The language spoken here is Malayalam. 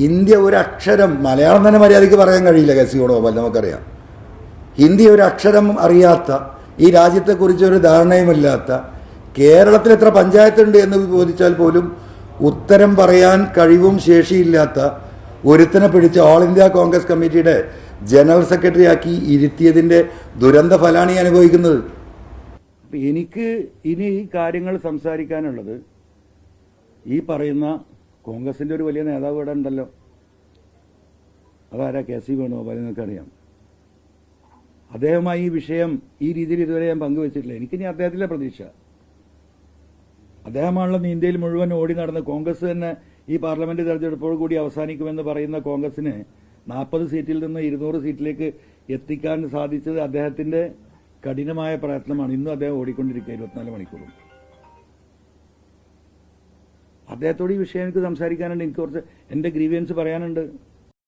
ഇന്ത്യ ഒരക്ഷരം, മലയാളം തന്നെ മര്യാദയ്ക്ക് പറയാൻ കഴിയില്ല കെ.സി. വേണുഗോപാൽ, നമുക്കറിയാം. ഹിന്ദി ഒരക്ഷരം അറിയാത്ത, ഈ രാജ്യത്തെക്കുറിച്ചൊരു ധാരണയുമില്ലാത്ത, കേരളത്തിൽ എത്ര പഞ്ചായത്തുണ്ട് എന്ന് ചോദിച്ചാൽ പോലും ഉത്തരം പറയാൻ കഴിവും ശേഷിയില്ലാത്ത ഒരുത്തനെ പിടിച്ച് ഓൾ ഇന്ത്യ കോൺഗ്രസ് കമ്മിറ്റിയുടെ ജനറൽ സെക്രട്ടറി ആക്കി ഇരുത്തിയതിൻ്റെ ദുരന്ത ഫലമാണ് ഈ അനുഭവിക്കുന്നത്. എനിക്ക് ഇനി ഈ കാര്യങ്ങൾ സംസാരിക്കാനുള്ളത്, ഈ പറയുന്ന കോൺഗ്രസിൻ്റെ ഒരു വലിയ നേതാവ് ഇവിടെ ഉണ്ടല്ലോ, അതാരാ? കെ.സി. വേണുഗോപാൽ. നിങ്ങൾക്കറിയാം. അദ്ദേഹമായി ഈ വിഷയം ഈ രീതിയിൽ ഇതുവരെ ഞാൻ പങ്കുവച്ചിട്ടില്ല. എനിക്കിനി അദ്ദേഹത്തിലെ പ്രതീക്ഷ. അദ്ദേഹമാണല്ലോ ഇന്ത്യയിൽ മുഴുവൻ ഓടി നടന്ന് കോൺഗ്രസ് തന്നെ ഈ പാർലമെന്റ് തെരഞ്ഞെടുപ്പോട് കൂടി അവസാനിക്കുമെന്ന് പറയുന്ന കോൺഗ്രസിന് 40 സീറ്റിൽ നിന്ന് 200 സീറ്റിലേക്ക് എത്തിക്കാൻ സാധിച്ചത് അദ്ദേഹത്തിന്റെ കഠിനമായ പ്രയത്നമാണ്. ഇന്നും അദ്ദേഹം ഓടിക്കൊണ്ടിരിക്കുക 24 മണിക്കൂറും. അദ്ദേഹത്തോട് ഈ വിഷയം എനിക്ക് സംസാരിക്കാനുണ്ട്. എനിക്ക് കുറച്ച് എൻ്റെ ഗ്രീവിയൻസ് പറയാനുണ്ട്.